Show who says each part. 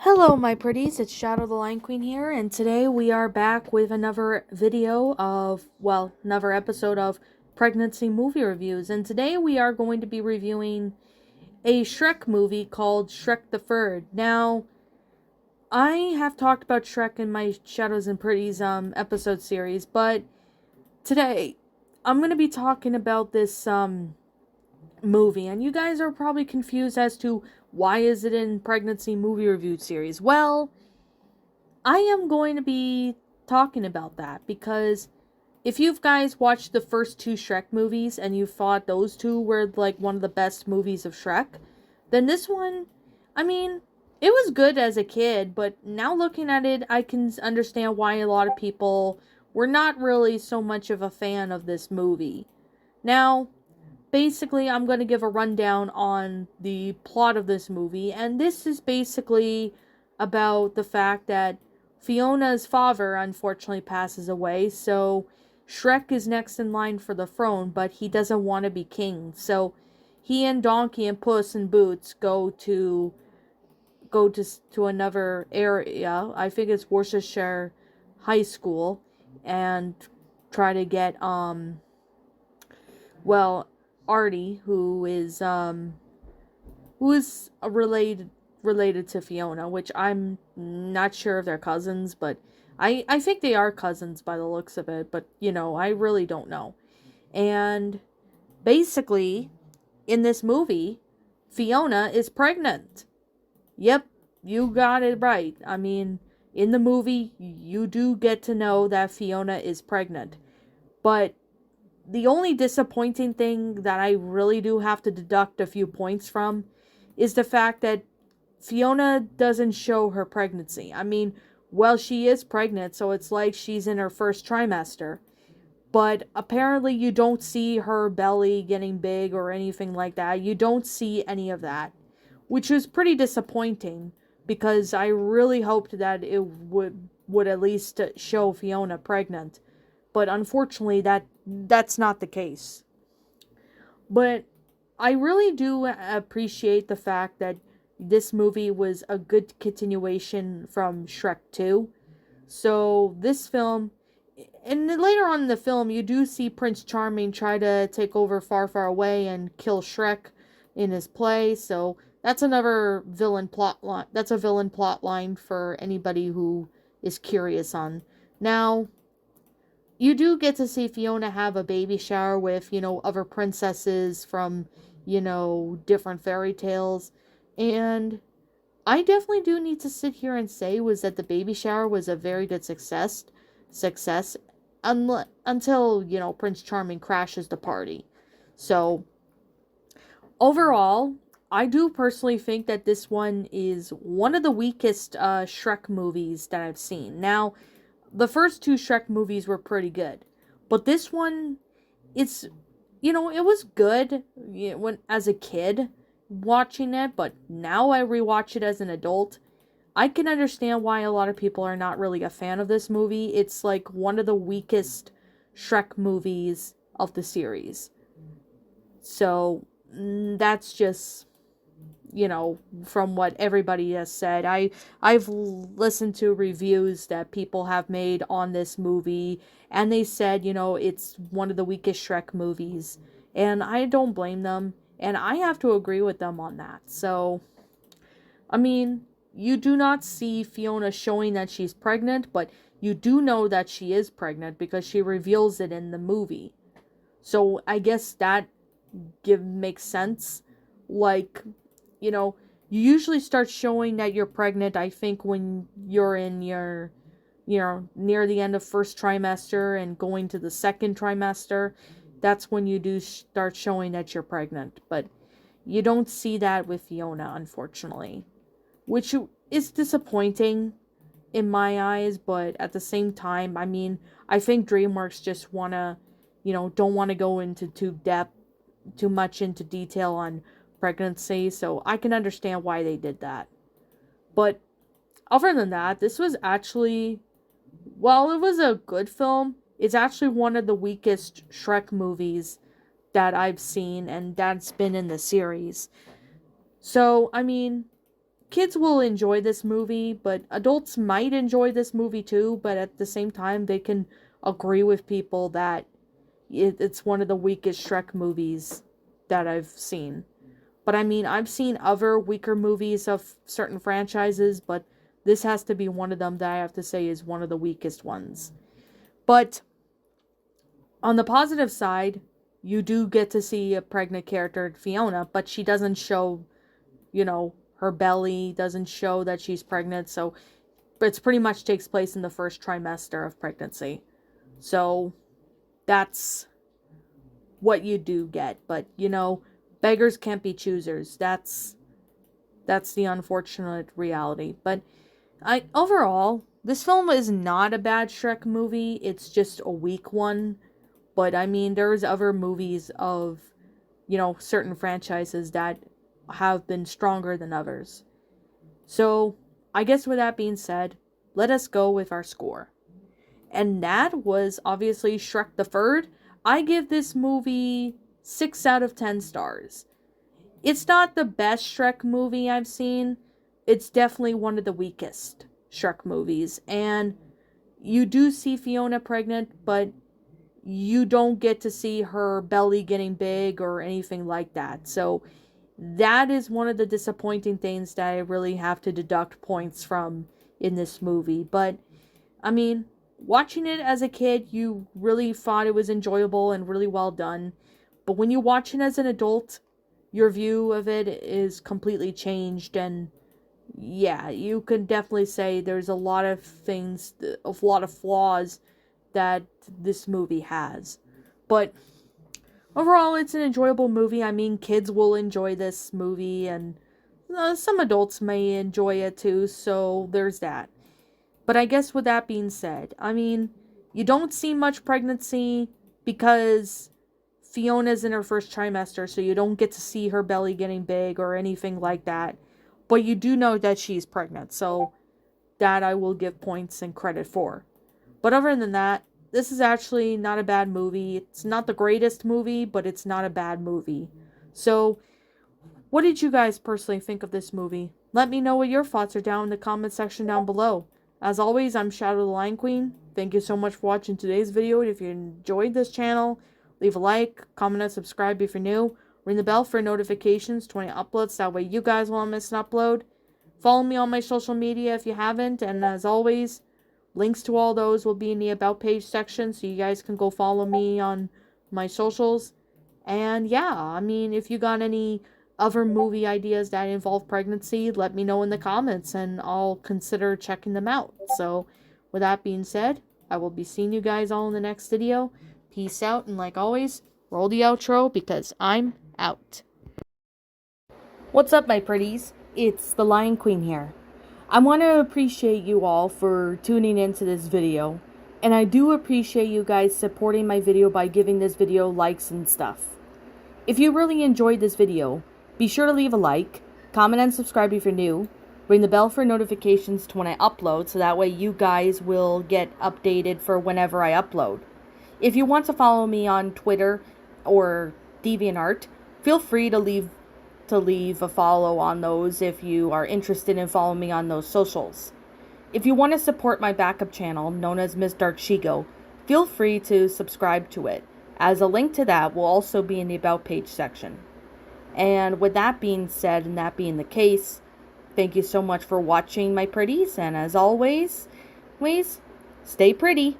Speaker 1: Hello, my pretties. It's Shadow the Lion Queen here, and today we are back with another video another episode of pregnancy movie reviews. And today we are going to be reviewing a Shrek movie called Shrek the Third. Now, I have talked about Shrek in my Shadows and Pretties episode series, but today I'm going to be talking about this movie, and you guys are probably confused as to why is it in pregnancy movie review series. Well, I am going to be talking about that because if you guys watched the first two Shrek movies and you thought those two were like one of the best movies of Shrek, then this one, I mean, it was good as a kid, but now looking at it, I can understand why a lot of people were not really so much of a fan of this movie. Now, basically, I'm going to give a rundown on the plot of this movie, and this is basically about the fact that Fiona's father unfortunately passes away, so Shrek is next in line for the throne, but he doesn't want to be king. So he and Donkey and Puss in Boots go to another area. I think it's Worcestershire High School, and try to get well, Artie, who is related to Fiona, which I'm not sure if they're cousins, but I think they are cousins by the looks of it, but I really don't know. And basically, in this movie, Fiona is pregnant. Yep, you got it right. I mean, in the movie, you do get to know that Fiona is pregnant. But the only disappointing thing that I really do have to deduct a few points from is the fact that Fiona doesn't show her pregnancy. I mean, well, she is pregnant, so it's like she's in her first trimester. But apparently, you don't see her belly getting big or anything like that. You don't see any of that, which was pretty disappointing because I really hoped that it would at least show Fiona pregnant. But unfortunately, that's not the case. But I really do appreciate the fact that this movie was a good continuation from Shrek 2. So this film, and later on in the film, you do see Prince Charming try to take over Far Far Away and kill Shrek in his place. So that's another villain plot line. That's a villain plot line for anybody who is curious on. Now, you do get to see Fiona have a baby shower with, other princesses from, different fairy tales. And I definitely do need to sit here and say was that the baby shower was a very good success until, Prince Charming crashes the party. So, overall, I do personally think that this one is one of the weakest Shrek movies that I've seen. Now, the first two Shrek movies were pretty good, but this one, it's, it was good when as a kid watching it, but now I rewatch it as an adult. I can understand why a lot of people are not really a fan of this movie. It's like one of the weakest Shrek movies of the series. So that's just from what everybody has said. I've listened to reviews that people have made on this movie, and they said, it's one of the weakest Shrek movies. And I don't blame them, and I have to agree with them on that. So, I mean, you do not see Fiona showing that she's pregnant, but you do know that she is pregnant because she reveals it in the movie. So, I guess that makes sense. Like, you usually start showing that you're pregnant, I think, when you're in your, near the end of first trimester and going to the second trimester. That's when you do start showing that you're pregnant. But you don't see that with Fiona, unfortunately, which is disappointing in my eyes. But at the same time, I mean, I think DreamWorks just don't want to go into too much into detail on pregnancy, so I can understand why they did that. But other than that, this was actually, while it was a good film, it's actually one of the weakest Shrek movies that I've seen, and that's been in the series. So, I mean, kids will enjoy this movie, but adults might enjoy this movie too, but at the same time, they can agree with people that it's one of the weakest Shrek movies that I've seen. But I mean, I've seen other weaker movies of certain franchises, but this has to be one of them that I have to say is one of the weakest ones. But on the positive side, you do get to see a pregnant character, Fiona, but she doesn't show, her belly, doesn't show that she's pregnant, so it pretty much takes place in the first trimester of pregnancy. So that's what you do get. But, beggars can't be choosers. That's the unfortunate reality. But overall, this film is not a bad Shrek movie. It's just a weak one. But I mean, there's other movies of, certain franchises that have been stronger than others. So, I guess with that being said, let us go with our score. And that was obviously Shrek the Third. I give this movie 6 out of 10 stars. It's not the best Shrek movie I've seen. It's definitely one of the weakest Shrek movies. And you do see Fiona pregnant, but you don't get to see her belly getting big or anything like that. So that is one of the disappointing things that I really have to deduct points from in this movie. But, I mean, watching it as a kid, you really thought it was enjoyable and really well done. But when you watch it as an adult, your view of it is completely changed. And yeah, you can definitely say there's a lot of things, a lot of flaws that this movie has. But overall, it's an enjoyable movie. I mean, kids will enjoy this movie, and some adults may enjoy it too, so there's that. But I guess with that being said, I mean, you don't see much pregnancy because Fiona's in her first trimester, so you don't get to see her belly getting big or anything like that. But you do know that she's pregnant, so that I will give points and credit for. But other than that, this is actually not a bad movie. It's not the greatest movie, but it's not a bad movie. So, what did you guys personally think of this movie? Let me know what your thoughts are down in the comment section down below. As always, I'm Shadow the Lion Queen. Thank you so much for watching today's video. If you enjoyed this channel, leave a like, comment, and subscribe if you're new. Ring the bell for notifications to any uploads. That way you guys won't miss an upload. Follow me on my social media if you haven't. And as always, links to all those will be in the About page section, so you guys can go follow me on my socials. And yeah, I mean, if you got any other movie ideas that involve pregnancy, let me know in the comments, and I'll consider checking them out. So, with that being said, I will be seeing you guys all in the next video. Peace out, and like always, roll the outro, because I'm out. What's up, my pretties? It's the Lion Queen here. I want to appreciate you all for tuning into this video, and I do appreciate you guys supporting my video by giving this video likes and stuff. If you really enjoyed this video, be sure to leave a like, comment and subscribe if you're new, ring the bell for notifications to when I upload, so that way you guys will get updated for whenever I upload. If you want to follow me on Twitter or DeviantArt, feel free to leave a follow on those if you are interested in following me on those socials. If you want to support my backup channel, known as Miss Dark Shigo, feel free to subscribe to it, as a link to that will also be in the About page section. And with that being said, and that being the case, thank you so much for watching, my pretties, and as always, stay pretty.